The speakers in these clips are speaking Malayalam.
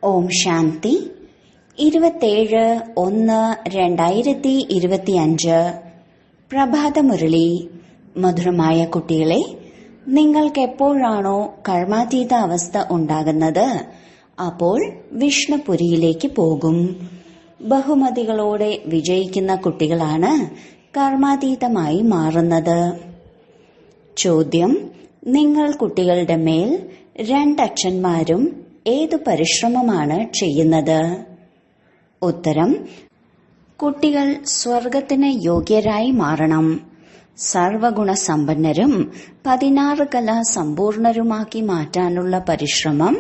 ഓം ശാന്തി 27/1/2025 പ്രഭാതമുരളി. മധുരമായ കുട്ടികളെ, നിങ്ങൾക്ക് എപ്പോഴാണോ കർമാതീത അവസ്ഥ ഉണ്ടാകുന്നത് അപ്പോൾ വിഷ്ണുപുരിയിലേക്ക് പോകും. ബഹുമതികളോടെ വിജയിക്കുന്ന കുട്ടികളാണ് കർമാതീതമായി മാറുന്നത്. ചോദ്യം: നിങ്ങൾ കുട്ടികളുടെ മേൽ രണ്ടച്ഛന്മാരും ഏതു പരിശ്രമമാണ് ചെയ്യുന്നത്? ഉത്തരം: കുട്ടികൾ സ്വർഗത്തിന് യോഗ്യരായി മാറണം. സർവഗുണസമ്പന്നരും 16 കലാ സമ്പൂർണരുമാക്കി മാറ്റാനുള്ള പരിശ്രമം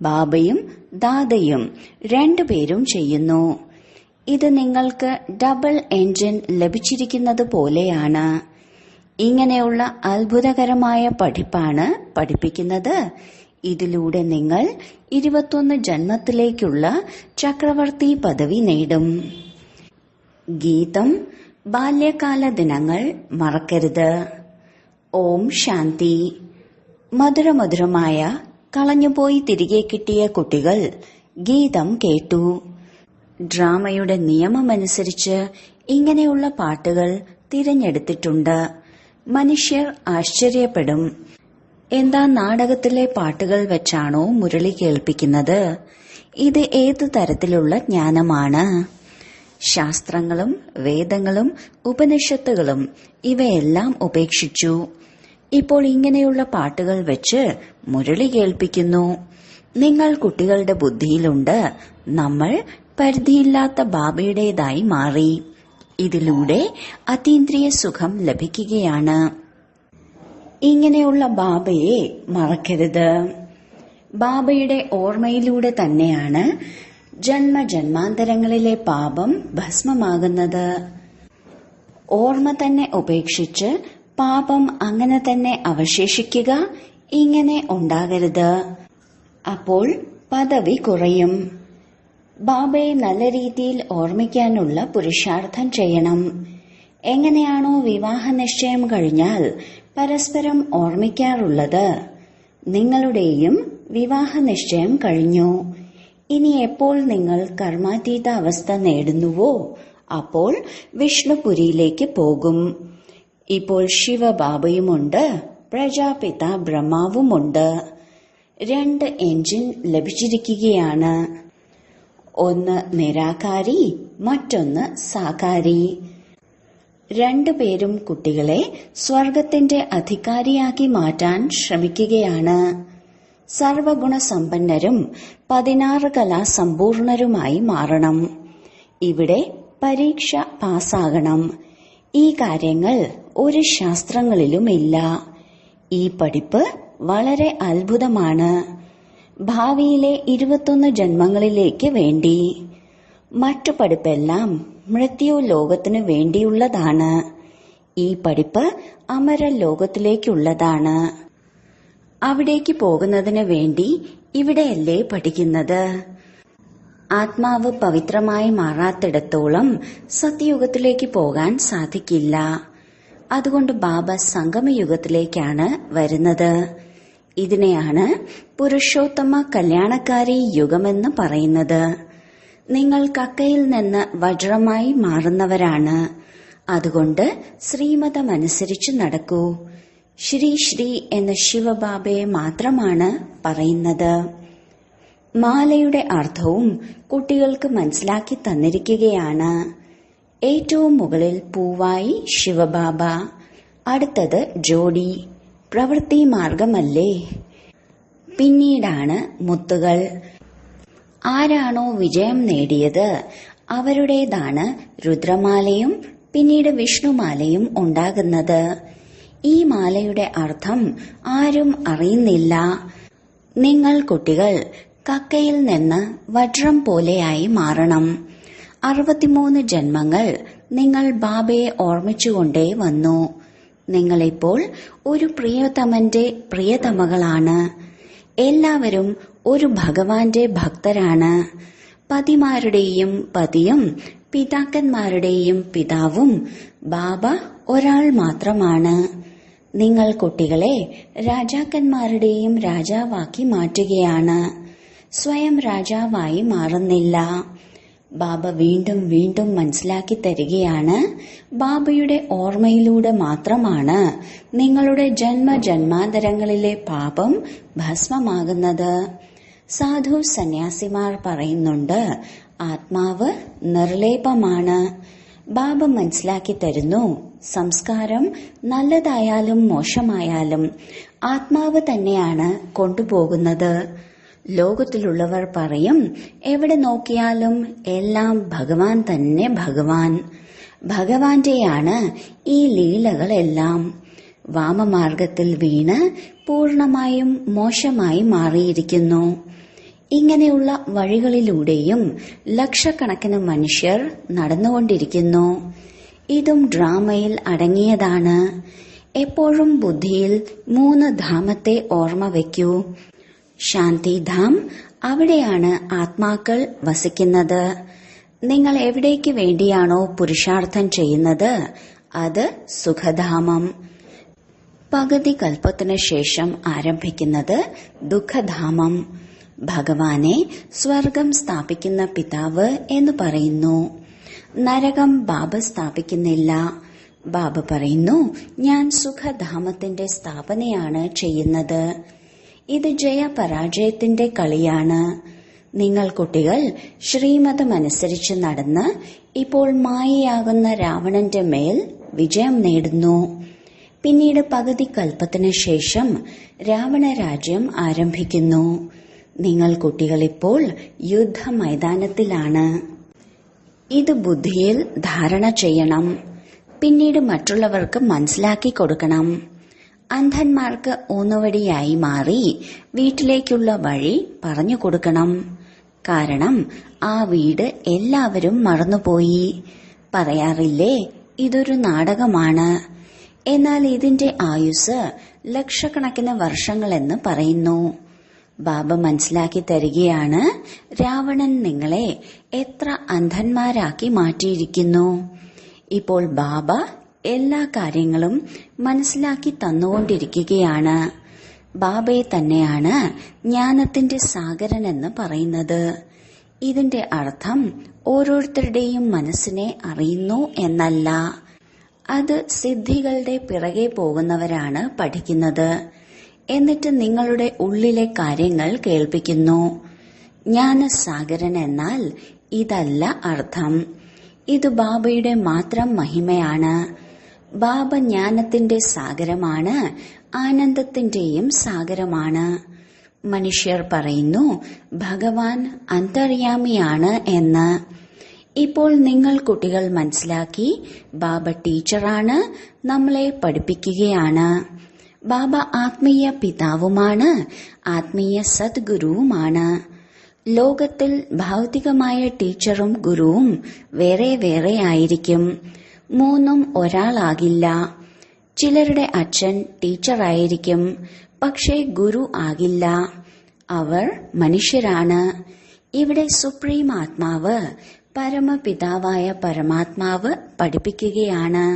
ബാബയും ദാദയും രണ്ടുപേരും ചെയ്യുന്നു. ഇത് നിങ്ങൾക്ക് ഡബിൾ എൻജിൻ ലഭിച്ചിരിക്കുന്നത് പോലെയാണ്. ഇങ്ങനെയുള്ള അത്ഭുതകരമായ പഠിപ്പാണ് പഠിപ്പിക്കുന്നത്. ഇതിലൂടെ നിങ്ങൾ 21 ജന്മത്തിലേക്കുള്ള ചക്രവർത്തി പദവി നേടും. ഗീതം: ബാല്യകാല ദിനങ്ങൾ മറക്കരുത്. ഓം ശാന്തി. മധുരമധുരമായ കളഞ്ഞുപോയി തിരികെ കിട്ടിയ കുട്ടികൾ ഗീതം കേട്ടു. ഡ്രാമയുടെ നിയമമനുസരിച്ച് ഇങ്ങനെയുള്ള പാട്ടുകൾ തിരഞ്ഞെടുത്തിട്ടുണ്ട്. മനുഷ്യർ ആശ്ചര്യപ്പെടും, എന്താ നാടകത്തിലെ പാട്ടുകൾ വെച്ചാണോ മുരളി കേൾപ്പിക്കുന്നത്? ഇത് ഏതു തരത്തിലുള്ള ജ്ഞാനമാണ്? ശാസ്ത്രങ്ങളും വേദങ്ങളും ഉപനിഷത്തുകളും ഇവയെല്ലാം ഉപേക്ഷിച്ചു. ഇപ്പോൾ ഇങ്ങനെയുള്ള പാട്ടുകൾ വെച്ച് മുരളി കേൾപ്പിക്കുന്നു. നിങ്ങൾ കുട്ടികളുടെ ബുദ്ധിയിലുണ്ട്, നമ്മൾ പരിധിയില്ലാത്ത ബാബയുടേതായി മാറി. ഇതിലൂടെ അതീന്ദ്രിയ സുഖം ലഭിക്കുകയാണ്. ഇങ്ങനെയുള്ള ബാബയെ മറക്കരുത്. ബാബയുടെ ഓർമ്മയിലൂടെ തന്നെയാണ് ജന്മജന്മാന്തരങ്ങളിലെ പാപം ഭസ്മമാകുന്നത്. ഓർമ്മ തന്നെ ഉപേക്ഷിച്ച് പാപം അങ്ങനെ തന്നെ അവശേഷിക്കുക ഇങ്ങനെ ഉണ്ടാകരുത്. അപ്പോൾ പദവി കുറയും. ബാബയെ നല്ല രീതിയിൽ ഓർമ്മിക്കാനുള്ള പുരുഷാർത്ഥം ചെയ്യണം. എങ്ങനെയാണോ വിവാഹ നിശ്ചയം കഴിഞ്ഞാൽ പരസ്പരം ഓർമ്മിക്കാറുള്ളത്, നിങ്ങളുടെയും വിവാഹ നിശ്ചയം കഴിഞ്ഞു. ഇനി എപ്പോൾ നിങ്ങൾ കർമാതീത അവസ്ഥ നേടുന്നുവോ അപ്പോൾ വിഷ്ണുപുരിയിലേക്ക് പോകും. ഇപ്പോൾ ശിവബാബയുമുണ്ട്, പ്രജാപിത ബ്രഹ്മാവുമുണ്ട്. 2 എൻജിൻ ലഭിച്ചിരിക്കുകയാണ്. ഒന്ന് നിരാകാരി, മറ്റൊന്ന് സാകാരി. രണ്ടുപേരും കുട്ടികളെ സ്വർഗത്തിന്റെ അധികാരിയാക്കി മാറ്റാൻ ശ്രമിക്കുകയാണ്. സർവഗുണസമ്പന്നരും 16 കലാ സമ്പൂർണരുമായി മാറണം. ഇവിടെ പരീക്ഷ പാസ്സാകണം. ഈ കാര്യങ്ങൾ ഒരു ശാസ്ത്രങ്ങളിലുമില്ല. ഈ പഠിപ്പ് വളരെ അത്ഭുതമാണ്. ഭാവിയിലെ 21 ജന്മങ്ങളിലേക്ക് വേണ്ടി. മറ്റു പഠിപ്പെല്ലാം മൃത്യു ലോകത്തിനു വേണ്ടിയുള്ളതാണ്. ഈ പഠിപ്പ് അമര ലോകത്തിലേക്കുള്ളതാണ്. അവിടേക്ക് പോകുന്നതിന് വേണ്ടി ഇവിടെയല്ലേ പഠിക്കുന്നത്? ആത്മാവ് പവിത്രമായി മാറാത്തിടത്തോളം സത്യയുഗത്തിലേക്ക് പോകാൻ സാധിക്കില്ല. അതുകൊണ്ട് ബാബ സംഗമയുഗത്തിലേക്കാണ് വരുന്നത്. ഇതിനെയാണ് പുരുഷോത്തമ കല്യാണക്കാരി യുഗമെന്ന് പറയുന്നത്. നിങ്ങൾ കക്കയിൽ നിന്ന് വജ്രമായി മാറുന്നവരാണ്. അതുകൊണ്ട് ശ്രീമതമനുസരിച്ച് നടക്കൂ. ശ്രീ ശ്രീ എന്ന ശിവബാബയെ മാത്രമാണ് പറയുന്നത്. മാലയുടെ അർത്ഥവും കുട്ടികൾക്ക് മനസ്സിലാക്കി തന്നിരിക്കുകയാണ്. ഏറ്റവും മുകളിൽ പൂവായി ശിവബാബ, അടുത്തത് ജോഡി. പ്രവൃത്തി മാർഗമല്ലേ? പിന്നീടാണ് മുത്തുകൾ. ആരാണോ വിജയം നേടിയത് അവരുടേതാണ് രുദ്രമാലയും പിന്നീട് വിഷ്ണുമാലയും ഉണ്ടാകുന്നത്. ഈ മാലയുടെ അർത്ഥം ആരും അറിയുന്നില്ല. നിങ്ങൾ കുട്ടികൾ കക്കയിൽ നിന്ന് വജ്രം പോലെയായി മാറണം. 63 ജന്മങ്ങൾ നിങ്ങൾ ബാബയെ ഓർമ്മിച്ചുകൊണ്ടേ വന്നു. നിങ്ങളിപ്പോൾ ഒരു പ്രിയതമന്റെ പ്രിയതമകളാണ്. എല്ലാവരും ഒരു ഭഗവാന്റെ ഭക്തരാണ്. പതിമാരുടെയും പതിയും പിതാക്കന്മാരുടെയും പിതാവും ബാബ ഒരാൾ മാത്രമാണ്. നിങ്ങൾ കുട്ടികളെ രാജാക്കന്മാരുടെയും രാജാവാക്കി മാറ്റുകയാണ്. സ്വയം രാജാവായി മാറുന്നില്ല. ബാബ വീണ്ടും വീണ്ടും മനസ്സിലാക്കി തരികയാണ്, ബാബയുടെ ഓർമ്മയിലൂടെ മാത്രമാണ് നിങ്ങളുടെ ജന്മജന്മാന്തരങ്ങളിലെ പാപം ഭസ്മമാകുന്നത്. സാധു സന്യാസിമാർ പറയുന്നുണ്ട്, ആത്മാവ് നിർലേപമാണ്. ബാബ മനസ്സിലാക്കി തരുന്നു, സംസ്കാരം നല്ലതായാലും മോശമായാലും ആത്മാവ് തന്നെയാണ് കൊണ്ടുപോകുന്നത്. ലോകത്തിലുള്ളവർ പറയും, എവിടെ നോക്കിയാലും എല്ലാം ഭഗവാൻ തന്നെ ഭഗവാൻ. ഭഗവാന്റെയാണ് ഈ ലീലകളെല്ലാം. വാമമാർഗത്തിൽ വീണ് പൂർണമായും മോശമായി മാറിയിരിക്കുന്നു. ഇങ്ങനെയുള്ള വഴികളിലൂടെയും ലക്ഷക്കണക്കിന് മനുഷ്യർ നടന്നുകൊണ്ടിരിക്കുന്നു. ഇതും ഡ്രാമയിൽ അടങ്ങിയതാണ്. എപ്പോഴും ബുദ്ധിയിൽ 3 ധാമത്തെ ഓർമ്മ വയ്ക്കൂ. ശാന്തിധാം, അവിടെയാണ് ആത്മാക്കൾ വസിക്കുന്നത്. നിങ്ങൾ എവിടേക്ക് വേണ്ടിയാണോ പുരുഷാർത്ഥം ചെയ്യുന്നത്, അത് സുഖധാമം. പകുതി കൽപ്പത്തിനു ശേഷം ആരംഭിക്കുന്നത് ദുഃഖധാമം. ഭഗവാനെ സ്വർഗം സ്ഥാപിക്കുന്ന പിതാവ് എന്ന് പറയുന്നു. നരകം ബാബ സ്ഥാപിക്കുന്നില്ല. ബാബ പറയുന്നു, ഞാൻ സുഖധാമത്തിന്റെ സ്ഥാപനയാണ് ചെയ്യുന്നത്. ഇത് ജയപരാജയത്തിന്റെ കളിയാണ്. നിങ്ങൾ കുട്ടികൾ ശ്രീമതമനുസരിച്ച് നടന്ന് ഇപ്പോൾ മായയാകുന്ന രാവണന്റെ മേൽ വിജയം നേടുന്നു. പിന്നീട് പകുതി കൽപ്പത്തിനു ശേഷം രാവണ രാജ്യം ആരംഭിക്കുന്നു. നിങ്ങൾ കുട്ടികളിപ്പോൾ യുദ്ധമൈതാനത്തിലാണ്. ഇത് ബുദ്ധിയിൽ ധാരണ ചെയ്യണം. പിന്നീട് മറ്റുള്ളവർക്ക് മനസ്സിലാക്കി കൊടുക്കണം. അന്ധന്മാർക്ക് ഊന്നുവടിയായി മാറി വീട്ടിലേക്കുള്ള വഴി പറഞ്ഞു കൊടുക്കണം. കാരണം ആ വീട് എല്ലാവരും മറന്നുപോയി. പറയാറില്ലേ, ഇതൊരു നാടകമാണ്. എന്നാൽ ഇതിന്റെ ആയുസ് ലക്ഷക്കണക്കിന് വർഷങ്ങളെന്ന് പറയുന്നു. ബാബ മനസ്സിലാക്കി തരികയാണ്, രാവണൻ നിങ്ങളെ എത്ര അന്ധന്മാരാക്കി മാറ്റിയിരിക്കുന്നു. ഇപ്പോൾ ബാബ എല്ലാ കാര്യങ്ങളും മനസ്സിലാക്കി തന്നുകൊണ്ടിരിക്കുകയാണ്. ബാബയെ തന്നെയാണ് ജ്ഞാനത്തിന്റെ സാഗരൻ എന്ന് പറയുന്നത്. ഇതിന്റെ അർത്ഥം ഓരോരുത്തരുടെയും മനസ്സിനെ അറിയുന്നു എന്നല്ല. അത് സിദ്ധികളുടെ പിറകെ പോകുന്നവരാണ് പഠിക്കുന്നത്. എന്നിട്ട് നിങ്ങളുടെ ഉള്ളിലെ കാര്യങ്ങൾ കേൾപ്പിക്കുന്നു. ജ്ഞാനസാഗരൻ എന്നാൽ ഇതല്ല അർത്ഥം. ഇത് ബാബയുടെ മാത്രം മഹിമയാണ്. ബാബ ജ്ഞാനത്തിന്റെ സാഗരമാണ്, ആനന്ദത്തിന്റെയും സാഗരമാണ്. മനുഷ്യർ പറയുന്നു, ഭഗവാൻ അന്തര്യാമിയാണ് എന്ന്. ഇപ്പോൾ നിങ്ങൾ കുട്ടികൾ മനസ്സിലാക്കി, ബാബ ടീച്ചറാണ്, നമ്മളെ പഠിപ്പിക്കുകയാണ്. ബാബ ആത്മീയ പിതാവുമാണ്, ആത്മീയ സദ്ഗുരുവുമാണ്. ലോകത്തിൽ ഭൗതികമായ ടീച്ചറും ഗുരുവും വേറെ വേറെ ആയിരിക്കും. മൂന്നും ഒരാളാകില്ല. ചിലരുടെ അച്ഛൻ ടീച്ചറായിരിക്കും, പക്ഷേ ഗുരു ആകില്ല. അവർ മനുഷ്യരാണ്. ഇവിടെ സുപ്രീം ആത്മാവ്, പരമപിതാവായ പരമാത്മാവ് പഠിപ്പിക്കുകയാണ്.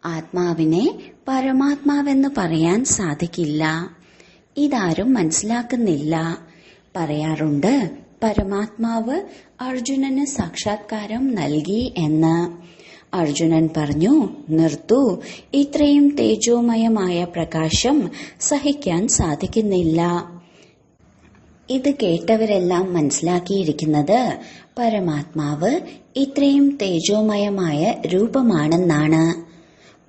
ആത്മാവിനെ പരമാത്മാവെന്ന് പറയാൻ സാധിക്കില്ല. ഇതാരും മനസ്സിലാക്കുന്നില്ല. പറയാറുണ്ട്, പരമാത്മാവ് അർജുനന് സാക്ഷാത്കാരം നൽകി എന്ന്. അർജുനൻ പറഞ്ഞു, നിർത്തൂ, ഇത്രയും തേജോമയമായ പ്രകാശം സഹിക്കാൻ സാധിക്കുന്നില്ല. ഇത് കേട്ടവരെല്ലാം മനസ്സിലാക്കിയിരിക്കുന്നത് പരമാത്മാവ് ഇത്രയും തേജോമയമായ രൂപമാണെന്നാണ്.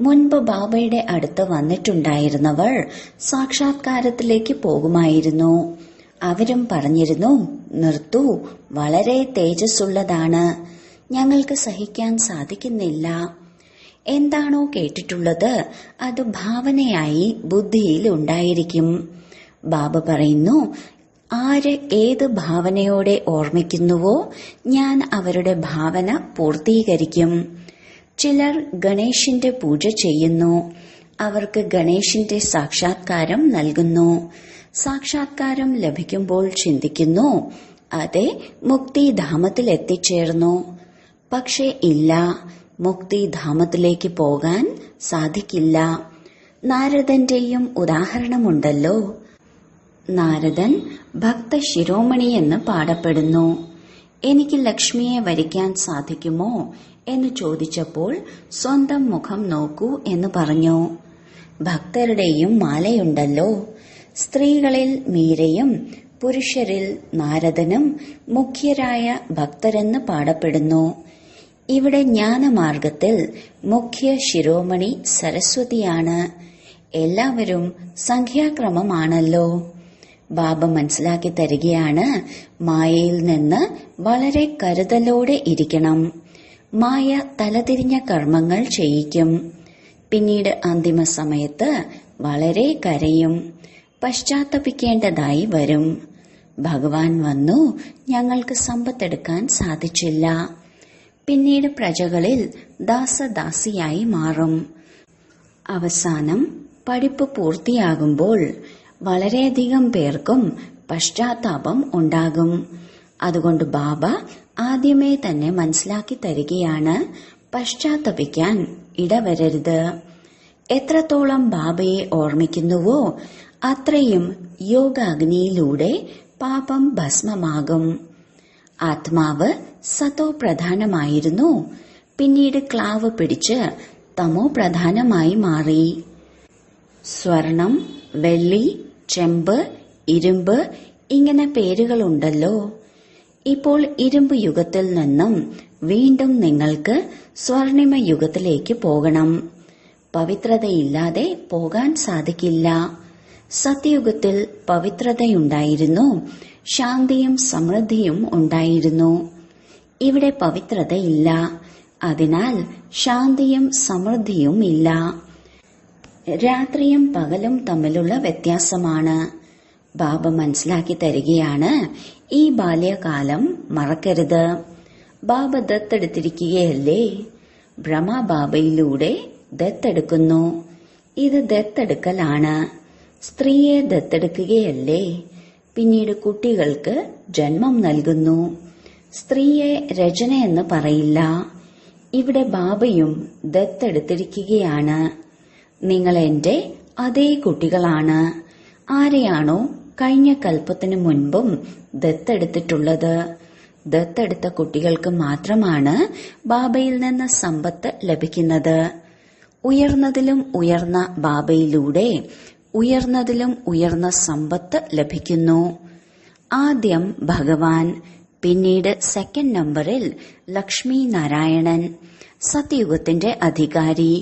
മുൻപ് ബാബയുടെ അടുത്ത് വന്നിട്ടുണ്ടായിരുന്നവർ സാക്ഷാത്കാരത്തിലേക്ക് പോകുമായിരുന്നു. അവരും പറഞ്ഞിരുന്നു, നിർത്തൂ, വളരെ തേജസ്സുള്ളതാണ്, ഞങ്ങൾക്ക് സഹിക്കാൻ സാധിക്കുന്നില്ല. എന്താണോ കേട്ടിട്ടുള്ളത് അത് ഭാവനയായി ബുദ്ധിയിൽ ഉണ്ടായിരിക്കും. ബാബ പറയുന്നു, ആര് ഏത് ഭാവനയോടെ ഓർമ്മിക്കുന്നുവോ ഞാൻ അവരുടെ ഭാവന പൂർത്തീകരിക്കും. ചിലർ ഗണേശന്റെ പൂജ ചെയ്യുന്നു. അവർക്ക് ഗണേശന്റെ സാക്ഷാത്കാരം നൽകുന്നു. സാക്ഷാത്കാരം ലഭിക്കുമ്പോൾ ചിന്തിക്കുന്നു, അതെ, മുക്തിധാമത്തിൽ എത്തിച്ചേർന്നു. പക്ഷേ ഇല്ല, മുക്തിധാമത്തിലേക്ക് പോകാൻ സാധിക്കില്ല. നാരദന്റെയും ഉദാഹരണമുണ്ടല്ലോ. നാരദൻ ഭക്ത ശിരോമണിയെന്ന് പാടപ്പെടുന്നു. എനിക്ക് ലക്ഷ്മിയെ വരിക്കാൻ സാധിക്കുമോ എന്ന് ചോദിച്ചപ്പോൾ സ്വന്തം മുഖം നോക്കൂ എന്ന് പറഞ്ഞു. ഭക്തരുടെയും മാലയുണ്ടല്ലോ. സ്ത്രീകളിൽ മീരയും പുരുഷരിൽ നാരദനും മുഖ്യരായ ഭക്തരെന്ന് പാടപ്പെടുന്നു. ഇവിടെ ജ്ഞാനമാർഗത്തിൽ മുഖ്യ ശിരോമണി സരസ്വതിയാണ്. എല്ലാവരും സംഖ്യാക്രമമാണല്ലോ. ബാബ മനസ്സിലാക്കി തരികയാണ്, മായയിൽ നിന്ന് വളരെ കരുതലോടെ ഇരിക്കണം. മായ തലതിരിഞ്ഞ കർമ്മങ്ങൾ ചെയ്യിക്കും. പിന്നീട് അന്തിമ സമയത്ത് വളരെ കരയും. പശ്ചാത്തപിക്കേണ്ടതായി വരും. ഭഗവാൻ വന്നു, ഞങ്ങൾക്ക് സമ്പത്തെടുക്കാൻ സാധിച്ചില്ല. പിന്നീട് പ്രജകളിൽ ദാസദാസിയായി മാറും. അവസാനം പഠിപ്പ് പൂർത്തിയാകുമ്പോൾ വളരെയധികം പേർക്കും പശ്ചാത്താപം ഉണ്ടാകും. അതുകൊണ്ട് ബാബ ആദ്യമേ തന്നെ മനസ്സിലാക്കി തരികയാണ്, പശ്ചാത്തപിക്കാൻ ഇടവരരുത്. എത്രത്തോളം ബാബയെ ഓർമ്മിക്കുന്നുവോ അത്രയും യോഗാഗ്നിയിലൂടെ പാപം ഭസ്മമാകും. ആത്മാവ് സതോ പ്രധാനമായിരുന്നു. പിന്നീട് ക്ലാവ് പിടിച്ച് തമോ പ്രധാനമായി മാറി. സ്വർണം, വെള്ളി, ചെമ്പ്, ഇരുമ്പ് ഇങ്ങനെ പേരുകളുണ്ടല്ലോ. ഇപ്പോൾ ഇരുമ്പ് യുഗത്തിൽ നിന്നും വീണ്ടും നിങ്ങൾക്ക് സ്വർണിമ യുഗത്തിലേക്ക് പോകണം. പവിത്രതയില്ലാതെ പോകാൻ സാധിക്കില്ല. സത്യയുഗത്തിൽ പവിത്രതയുണ്ടായിരുന്നു, ശാന്തിയും സമൃദ്ധിയും ഉണ്ടായിരുന്നു. ഇവിടെ പവിത്രതയില്ല, അതിനാൽ ശാന്തിയും സമൃദ്ധിയും ഇല്ല. രാത്രിയും പകലും തമ്മിലുള്ള വ്യത്യാസമാണ്. ബാബ മനസ്സിലാക്കി തരികയാണ്, ഈ ബാല്യകാലം മറക്കരുത്. ബാബ ദത്തെടുത്തിരിക്കുകയല്ലേ. ബ്രഹ്മബാബയിലൂടെ ദത്തെടുക്കുന്നു. ഇത് ദത്തെടുക്കലാണ്. സ്ത്രീയെ ദത്തെടുക്കുകയല്ലേ. പിന്നീട് കുട്ടികൾക്ക് ജന്മം നൽകുന്നു. സ്ത്രീയെ രചന എന്ന് പറയില്ല. ഇവിടെ ബാബയും ദത്തെടുത്തിരിക്കുകയാണ്. നിങ്ങൾ എന്റെ അതേ കുട്ടികളാണ്. ആരെയാണോ കഴിഞ്ഞ കൽപ്പത്തിനു മുൻപും ദത്തെടുത്തിട്ടുള്ളത്, ദത്തെടുത്ത കുട്ടികൾക്ക് മാത്രമാണ് ബാബയിൽ നിന്ന് സമ്പത്ത് ലഭിക്കുന്നത്. ഉയർന്നതിലും ഉയർന്ന ബാബയിലൂടെ ഉയർന്നതിലും ഉയർന്ന സമ്പത്ത് ലഭിക്കുന്നു. ആദ്യം ഭഗവാൻ, പിന്നീട് സെക്കൻഡ് നമ്പറിൽ ലക്ഷ്മി നാരായണൻ, സത്യയുഗത്തിന്റെ അധികാരി.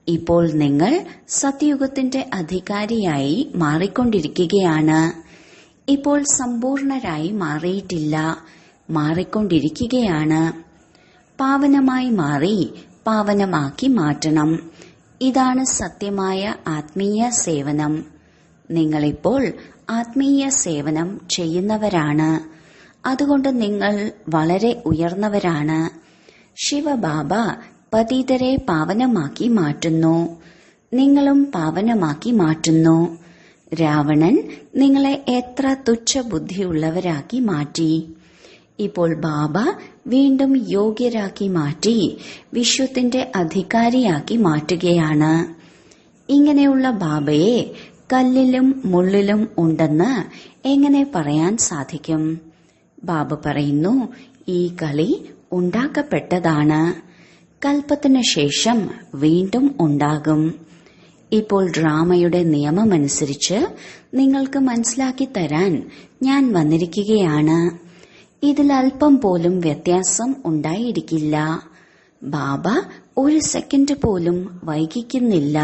ഇപ്പോൾ നിങ്ങൾ സത്യയുഗത്തിന്റെ അധികാരിയായി മാറിക്കൊണ്ടിരിക്കുകയാണ്. ഇപ്പോൾ സമ്പൂർണരായി മാറിയിട്ടില്ല, മാറിക്കൊണ്ടിരിക്കുകയാണ്. പാവനമായി മാറി പാവനമാക്കി മാറ്റണം. ഇതാണ് സത്യമായ ആത്മീയ സേവനം. നിങ്ങളിപ്പോൾ ആത്മീയ സേവനം ചെയ്യുന്നവരാണ്. അതുകൊണ്ട് നിങ്ങൾ വളരെ ഉയർന്നവരാണ്. ശിവബാബ പതിതരെ പാവനമാക്കി മാറ്റുന്നു. നിങ്ങളും പാവനമാക്കി മാറ്റുന്നു. രാവണൻ നിങ്ങളെ എത്ര തുച്ഛബുദ്ധിയുള്ളവരാക്കി മാറ്റി. ഇപ്പോൾ ബാബ വീണ്ടും യോഗ്യരാക്കി മാറ്റി വിശ്വത്തിന്റെ അധികാരിയാക്കി മാറ്റുകയാണ്. ഇങ്ങനെയുള്ള ബാബയെ കല്ലിലും മുള്ളിലും ഉണ്ടെന്ന് എങ്ങനെ പറയാൻ സാധിക്കും? ബാബ പറയുന്നു, ഈ കളി ഉണ്ടാക്കപ്പെട്ടതാണ്. കൽപ്പത്തിനു ശേഷം വീണ്ടും ഉണ്ടാകും. ഇപ്പോൾ ഡ്രാമയുടെ നിയമമനുസരിച്ച് നിങ്ങൾക്ക് മനസ്സിലാക്കി തരാൻ ഞാൻ വന്നിരിക്കുകയാണ്. ഇതിൽ അല്പം പോലും വ്യത്യാസം ഉണ്ടായിരിക്കില്ല. ബാബ ഒരു സെക്കൻഡ് പോലും വൈകിക്കുന്നില്ല.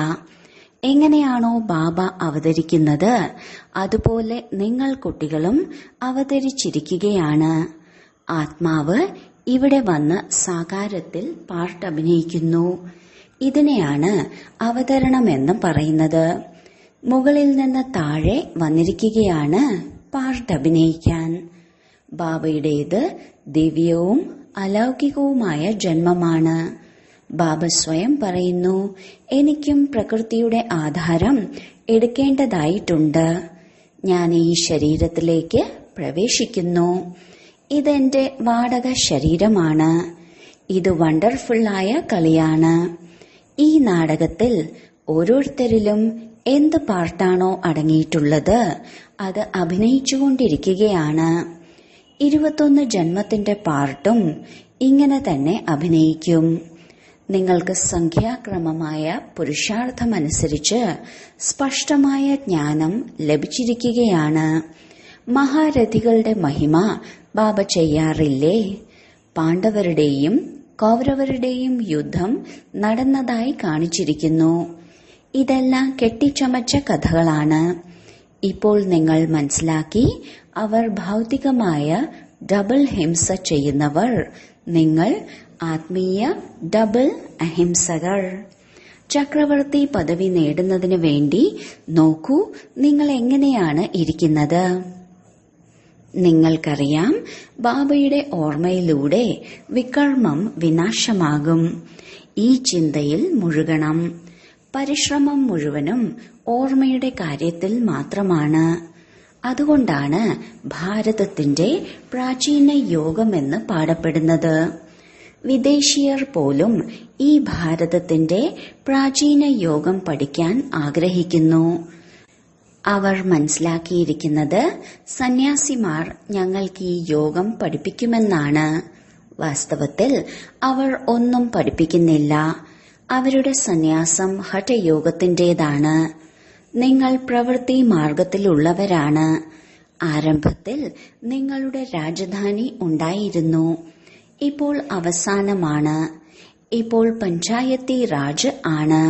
എങ്ങനെയാണോ ബാബ അവതരിക്കുന്നത് അതുപോലെ നിങ്ങൾ കുട്ടികളും അവതരിച്ചിരിക്കുകയാണ്. ആത്മാവ് ഇവിടെ വന്ന് സാകാരത്തിൽ പാർട്ടഭിനയിക്കുന്നു. ഇതിനെയാണ് അവതരണമെന്ന് പറയുന്നത്. മുകളിൽ നിന്ന് താഴെ വന്നിരിക്കുകയാണ് പാർട്ടഭിനയിക്കാൻ. ബാബയുടേത് ദിവ്യവും അലൗകികവുമായ ജന്മമാണ്. ബാബ സ്വയം പറയുന്നു, എനിക്കും പ്രകൃതിയുടെ ആധാരം എടുക്കേണ്ടതായിട്ടുണ്ട്. ഞാൻ ഈ ശരീരത്തിലേക്ക് പ്രവേശിക്കുന്നു. ഇതെന്റെ വാടക ശരീരമാണ്. ഇത് വണ്ടർഫുള്ളായ കളിയാണ്. ഈ നാടകത്തിൽ ഓരോരുത്തരിലും എന്ത് പാർട്ടാണോ അടങ്ങിയിട്ടുള്ളത് അത് അഭിനയിച്ചുകൊണ്ടിരിക്കുകയാണ്. 21 ജന്മത്തിന്റെ പാർട്ടും ഇങ്ങനെ തന്നെ അഭിനയിക്കും. നിങ്ങൾക്ക് സംഖ്യാക്രമമായ പുരുഷാർത്ഥമനുസരിച്ച് സ്പഷ്ടമായ ജ്ഞാനം ലഭിച്ചിരിക്കുകയാണ്. മഹാരഥികളുടെ മഹിമ ബാബ ചെയ്യാറില്ലേ? പാണ്ഡവരുടെയും കൗരവരുടെയും യുദ്ധം നടന്നതായി കാണിച്ചിരിക്കുന്നു. ഇതെല്ലാം കെട്ടിച്ചമച്ച കഥകളാണ്. ഇപ്പോൾ നിങ്ങൾ മനസ്സിലാക്കി, അവർ ഭൗതികമായ ഡബിൾ ഹിംസ ചെയ്യുന്നവർ, നിങ്ങൾ ആത്മീയ ഡബിൾ അഹിംസകർ. ചക്രവർത്തി പദവി നേടുന്നതിന് വേണ്ടി നോക്കൂ നിങ്ങൾ എങ്ങനെയാണ് ഇരിക്കുന്നത്. നിങ്ങൾക്കറിയാം, ബാബയുടെ ഓർമ്മയിലൂടെ വികർമ്മം വിനാശമാകും. ഈ ചിന്തയിൽ മുഴുകണം. പരിശ്രമം മുഴുവനും ഓർമ്മയുടെ കാര്യത്തിൽ മാത്രമാണ്. അതുകൊണ്ടാണ് ഭാരതത്തിന്റെ പ്രാചീന യോഗമെന്ന് പാടപ്പെടുന്നത്. വിദേശീയർ പോലും ഈ ഭാരതത്തിന്റെ പ്രാചീന യോഗം പഠിക്കാൻ ആഗ്രഹിക്കുന്നു. അവർ മനസ്സിലാക്കിയിരിക്കുന്നത് സന്യാസിമാർ ഞങ്ങൾക്ക് ഈ യോഗം പഠിപ്പിക്കുമെന്നാണ്. വാസ്തവത്തിൽ അവർ ഒന്നും പഠിപ്പിക്കുന്നില്ല. അവരുടെ സന്യാസം ഹഠയോഗത്തിന്റേതാണ്. നിങ്ങൾ പ്രവൃത്തി മാർഗത്തിലുള്ളവരാണ്. ആരംഭത്തിൽ നിങ്ങളുടെ രാജധാനി ഉണ്ടായിരുന്നു. ഇപ്പോൾ അവസാനമാണ്. ഇപ്പോൾ പഞ്ചായത്തി രാജ് ആണ്.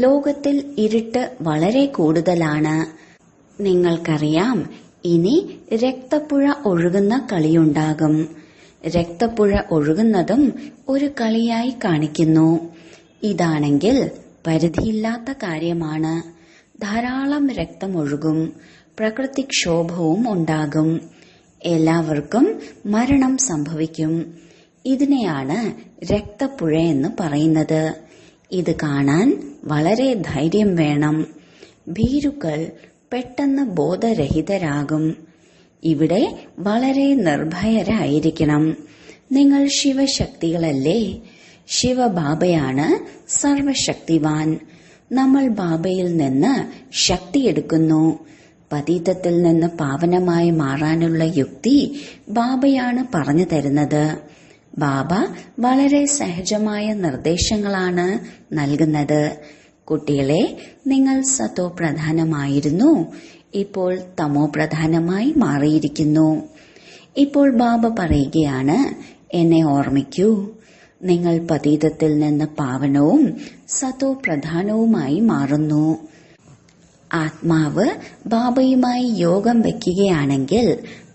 ലോകത്തിൽ ഇരുട്ട് വളരെ കൂടുതലാണ്. നിങ്ങൾക്കറിയാം, ഇനി രക്തപ്പുഴ ഒഴുകുന്ന കളിയുണ്ടാകും. രക്തപ്പുഴ ഒഴുകുന്നതും ഒരു കളിയായി കാണിക്കുന്നു. ഇതാണെങ്കിൽ പരിധിയില്ലാത്ത കാര്യമാണ്. ധാരാളം രക്തം ഒഴുകും. പ്രകൃതിക്ഷോഭവും ഉണ്ടാകും. എല്ലാവർക്കും മരണം സംഭവിക്കും. ഇതിനെയാണ് രക്തപ്പുഴയെന്ന് പറയുന്നത്. ഇത് കാണാൻ വളരെ ധൈര്യം വേണം. ഭീരുക്കൾ പെട്ടെന്ന് ബോധരഹിതരാകും. ഇവിടെ വളരെ നിർഭയരായിരിക്കണം. നിങ്ങൾ ശിവശക്തികളല്ലേ? ശിവബാബയാണ് സർവശക്തിവാൻ. നമ്മൾ ബാബയിൽ നിന്ന് ശക്തിയെടുക്കുന്നു. പതീതത്തിൽ നിന്ന് പാവനമായി മാറാനുള്ള യുക്തി ബാബയാണ് പറഞ്ഞു തരുന്നത്. ബാബ വളരെ സഹജമായ നിർദ്ദേശങ്ങളാണ് നൽകുന്നത്. കുട്ടികളെ, നിങ്ങൾ സതോ പ്രധാനമായിരുന്നു, ഇപ്പോൾ തമോ പ്രധാനമായി മാറിയിരിക്കുന്നു. ഇപ്പോൾ ബാബ പറയുകയാണ്, എന്നെ ഓർമ്മിക്കൂ. നിങ്ങൾ പതീതത്തിൽ നിന്ന് പാവനവും സതോ പ്രധാനവുമായി മാറുന്നു. ആത്മാവ് ബാബയുമായി യോഗം വയ്ക്കുകയാണെങ്കിൽ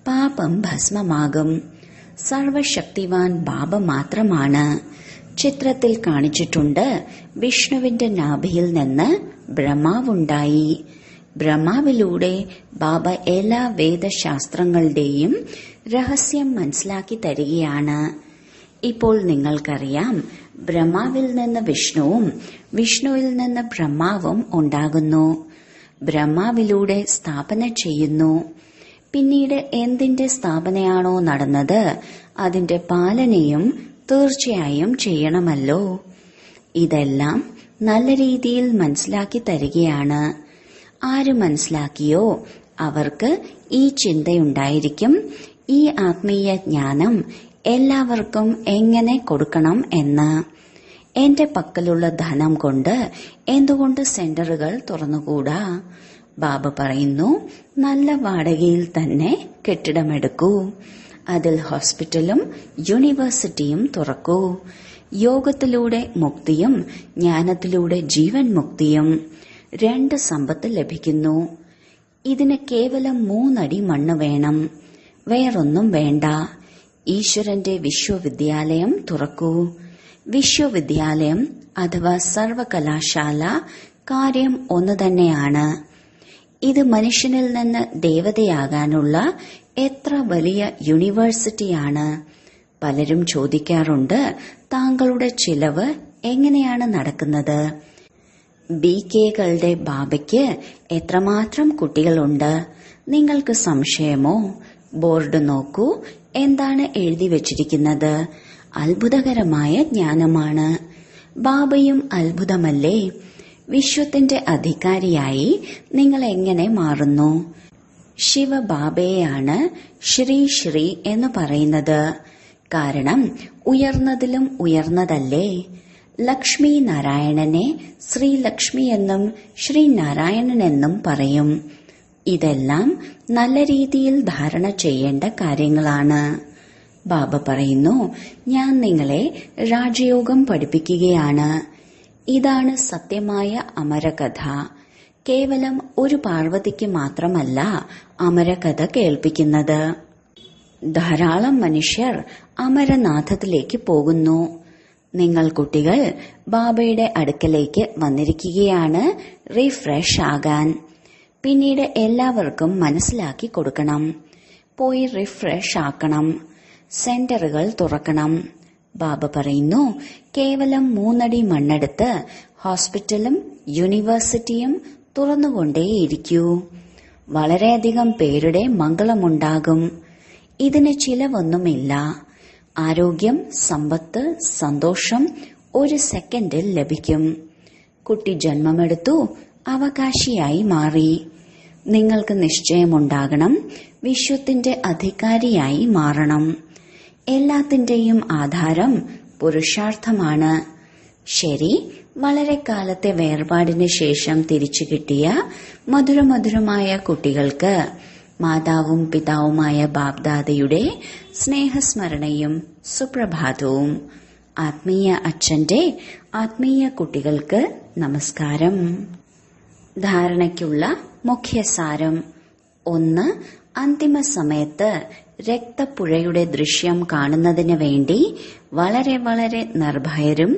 പാപം ഭസ്മമാകും. സർവശക്തിവാൻ ബാബ മാത്രമാണ്. ചിത്രത്തിൽ കാണിച്ചിട്ടുണ്ട്, വിഷ്ണുവിന്റെ നാഭിയിൽ നിന്ന് ബ്രഹ്മാവുണ്ടായി. ബ്രഹ്മാവിലൂടെ ബാബ എല്ലാ വേദശാസ്ത്രങ്ങളുടെയും രഹസ്യം മനസ്സിലാക്കി തരികയാണ്. ഇപ്പോൾ നിങ്ങൾക്കറിയാം, ബ്രഹ്മാവിൽ നിന്ന് വിഷ്ണുവും വിഷ്ണുവിൽ നിന്ന് ബ്രഹ്മാവും ഉണ്ടാകുന്നു. ബ്രഹ്മാവിലൂടെ സ്ഥാപന ചെയ്യുന്നു. പിന്നീട് എന്തിന്റെ സ്ഥാപനയാണോ നടന്നത് അതിന്റെ പാലനയും തീർച്ചയായും ചെയ്യണമല്ലോ. ഇതെല്ലാം നല്ല രീതിയിൽ മനസ്സിലാക്കി തരികയാണ്. ആര് മനസ്സിലാക്കിയോ അവർക്ക് ഈ ചിന്തയുണ്ടായിരിക്കും, ഈ ആത്മീയ ജ്ഞാനം എല്ലാവർക്കും എങ്ങനെ കൊടുക്കണം എന്ന്. എന്റെ പക്കലുള്ള ധനം കൊണ്ട് എന്തുകൊണ്ട് സെന്ററുകൾ തുറന്നുകൂടാ? ബാബ പറയുന്നു, നല്ല വാടകയിൽ തന്നെ കെട്ടിടമെടുക്കൂ. അതിൽ ഹോസ്പിറ്റലും യൂണിവേഴ്സിറ്റിയും തുറക്കൂ. യോഗത്തിലൂടെ മുക്തിയും ജ്ഞാനത്തിലൂടെ ജീവൻ മുക്തിയും 2 സമ്പത്ത് ലഭിക്കുന്നു. ഇതിന് കേവലം 3 അടി മണ്ണ് വേണം, വേറൊന്നും വേണ്ട. ഈശ്വരന്റെ വിശ്വവിദ്യാലയം തുറക്കൂ. വിശ്വവിദ്യാലയം അഥവാ സർവകലാശാല കാര്യം ഒന്ന് തന്നെയാണ്. ഇത് മനുഷ്യനിൽ നിന്ന് ദേവതയാകാനുള്ള എത്ര വലിയ യൂണിവേഴ്സിറ്റിയാണ്. പലരും ചോദിക്കാറുണ്ട്, താങ്കളുടെ ചിലവ് എങ്ങനെയാണ് നടക്കുന്നത്? BKകളുടെ ബാബയ്ക്ക് എത്രമാത്രം കുട്ടികളുണ്ട്? നിങ്ങൾക്ക് സംശയമോ? ബോർഡ് നോക്കൂ, എന്താണ് എഴുതി വച്ചിരിക്കുന്നത്? അത്ഭുതകരമായ ജ്ഞാനമാണ്. ബാബയും അത്ഭുതമല്ലേ? വിശ്വത്തിന്റെ അധികാരിയായി നിങ്ങൾ എങ്ങനെ മാറുന്നു? ശിവബാബയെയാണ് ശ്രീ ശ്രീ എന്ന് പറയുന്നത്. കാരണം ഉയർന്നതിലും ഉയർന്നതല്ലേ. ലക്ഷ്മി നാരായണനെ ശ്രീലക്ഷ്മി എന്നും ശ്രീനാരായണൻ എന്നും പറയും. ഇതെല്ലാം നല്ല രീതിയിൽ ധാരണ ചെയ്യേണ്ട കാര്യങ്ങളാണ്. ബാബ പറയുന്നു, ഞാൻ നിങ്ങളെ രാജയോഗം പഠിപ്പിക്കുകയാണ്. ഇതാണ് സത്യമായ അമരകഥ. കേവലം ഒരു പാർവതിക്ക് മാത്രമല്ല അമരകഥ കേൾപ്പിക്കുന്നത്. ധാരാളം മനുഷ്യർ അമരനാഥത്തിലേക്ക് പോകുന്നു. നിങ്ങൾ കുട്ടികൾ ബാബയുടെ അടുക്കലേക്ക് വന്നിരിക്കുകയാണ് റിഫ്രഷ് ആകാൻ. പിന്നീട് എല്ലാവർക്കും മനസ്സിലാക്കി കൊടുക്കണം. പോയി റിഫ്രഷ് ആക്കണം. സെന്ററുകൾ തുറക്കണം. ബാബ പറയുന്നു, കേവലം 3 അടി മണ്ണെടുത്ത് ഹോസ്പിറ്റലും യൂണിവേഴ്സിറ്റിയും തുറന്നുകൊണ്ടേയിരിക്കൂ. വളരെയധികം പേരുടെ മംഗളമുണ്ടാകും. ഇതിന് ചിലവൊന്നുമില്ല. ആരോഗ്യം, സമ്പത്ത്, സന്തോഷം 1 സെക്കൻഡിൽ ലഭിക്കും. കുട്ടി ജന്മമെടുത്തു, അവകാശിയായി മാറി. നിങ്ങൾക്ക് നിശ്ചയമുണ്ടാകണം, വിശ്വത്തിന്റെ അധികാരിയായി മാറണം. എല്ലാത്തിന്റെയും ആധാരം പുരുഷാർത്ഥമാണ്. ശരി, വളരെ കാലത്തെ വേർപാടിന് ശേഷം തിരിച്ചു കിട്ടിയ മധുരമധുരമായ കുട്ടികൾക്ക് മാതാവും പിതാവുമായ ബാബ്ദാദയുടെ സ്നേഹസ്മരണയും സുപ്രഭാതവും. ആത്മീയ അച്ഛന്റെ ആത്മീയ കുട്ടികൾക്ക് നമസ്കാരം. ധാരണയ്ക്കുള്ള മുഖ്യസാരം. 1. അന്തിമ സമയത്ത് രക്തപ്പുഴയുടെ ദൃശ്യം കാണുന്നതിന് വേണ്ടി വളരെ വളരെ നിർഭയരും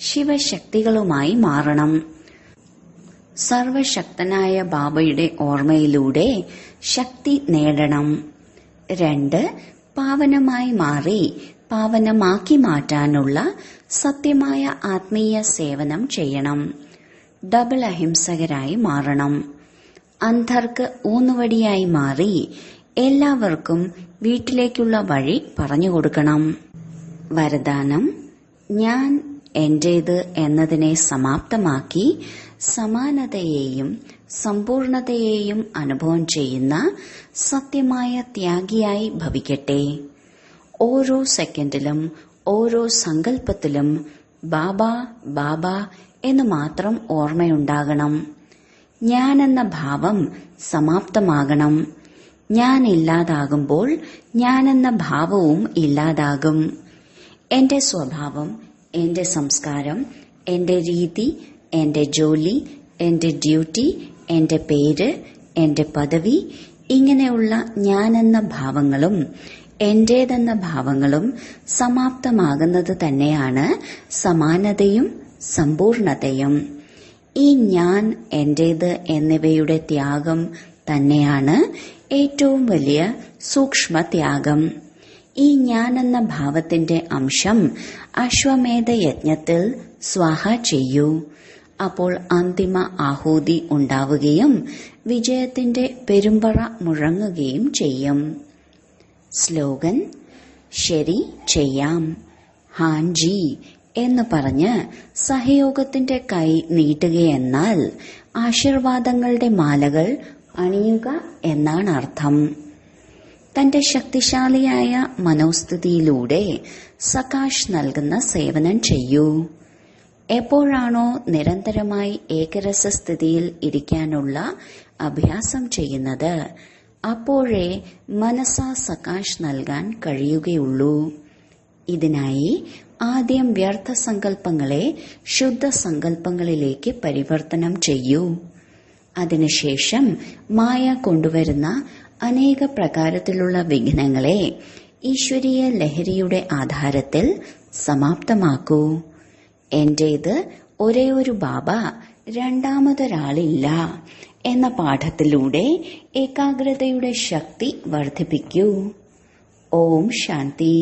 ശിവശക്തികളുമായി മാറണം. സർവശക്തനായ ബാബയുടെ ഓർമ്മയിലൂടെ ശക്തി നേടണം. 2. പാവനമായി മാറി പാവനമാക്കി മാറ്റാനുള്ള സത്യമായ ആത്മീയ സേവനം ചെയ്യണം. ഡബിൾ അഹിംസകരായി മാറണം. അന്ധർക്ക് ഊന്നുവടിയായി മാറി എല്ലാവർക്കും വീട്ടിലേക്കുള്ള വഴി പറഞ്ഞുകൊടുക്കണം. വരദാനം: ഞാൻ എന്റേത് എന്നതിനെ സമാപ്തമാക്കി സമാനതയെയും സമ്പൂർണതയെയും അനുഭവം ചെയ്യുന്ന സത്യമായ ത്യാഗിയായി ഭവിക്കട്ടെ. ഓരോ സെക്കൻഡിലും ഓരോ സങ്കല്പത്തിലും ബാബ ബാബ എന്ന് മാത്രം ഓർമ്മയുണ്ടാകണം. ഞാനെന്ന ഭാവം സമാപ്തമാകണം. ഞാൻ ഇല്ലാതാകുമ്പോൾ ഞാനെന്ന ഭാവവും ഇല്ലാതാകും. എന്റെ സ്വഭാവം, എന്റെ സംസ്കാരം, എന്റെ രീതി, എന്റെ ജോലി, എന്റെ ഡ്യൂട്ടി, എന്റെ പേര്, എന്റെ പദവി, ഇങ്ങനെയുള്ള ഞാനെന്ന ഭാവങ്ങളും എന്റേതെന്ന ഭാവങ്ങളും സമാപ്തമാകുന്നത് തന്നെയാണ് സമാനതയും സമ്പൂർണതയും. ഈ ഞാൻ, എന്റേത് എന്നിവയുടെ ത്യാഗം തന്നെയാണ് ഏറ്റവും വലിയ സൂക്ഷ്മ ത്യാഗം. ഈ ഞാനെന്ന ഭാവത്തിന്റെ അംശം അശ്വമേധ യജ്ഞത്തിൽ സ്വാഹ ചെയ്യൂ. അപ്പോൾ അന്തിമ ആഹൂതി ഉണ്ടാവുകയും വിജയത്തിന്റെ പെരുമ്പറ മുഴങ്ങുകയും ചെയ്യും. സ്ലോഗൻ: ശരി, ചെയ്യാം. ഹാൻജി എന്ന് പറഞ്ഞ് സഹയോഗത്തിന്റെ കൈ നീട്ടുകയെന്നാൽ ആശീർവാദങ്ങളുടെ മാലകൾ അണിയുക എന്നാണ് അർത്ഥം. തന്റെ ശക്തിശാലിയായ മനോസ്ഥിതിയിലൂടെ സകാശ് നൽകുന്ന സേവനം ചെയ്യൂ. എപ്പോഴാണോ നിരന്തരമായി ഏകരസസ്ഥിതിയിൽ ഇരിക്കാനുള്ള അഭ്യാസം ചെയ്യുന്നത്, അപ്പോഴേ മനസ്സാ സകാശ് നൽകാൻ കഴിയുകയുള്ളൂ. ഇതിനായി ആദ്യം വ്യർത്ഥ സങ്കല്പങ്ങളെ ശുദ്ധ സങ്കല്പങ്ങളിലേക്ക് പരിവർത്തനം ചെയ്യൂ. അതിനുശേഷം മായ കൊണ്ടുവരുന്ന അനേക പ്രകാരത്തിലുള്ള വിഘ്നങ്ങളെ ഈശ്വരീയ ലഹരിയുടെ ആധാരത്തിൽ സമാപ്തമാക്കൂ. എന്റേത് ഒരേയൊരു ബാബ, രണ്ടാമതൊരാളില്ല എന്ന പാഠത്തിലൂടെ ഏകാഗ്രതയുടെ ശക്തി വർദ്ധിപ്പിക്കൂ. ഓം ശാന്തി.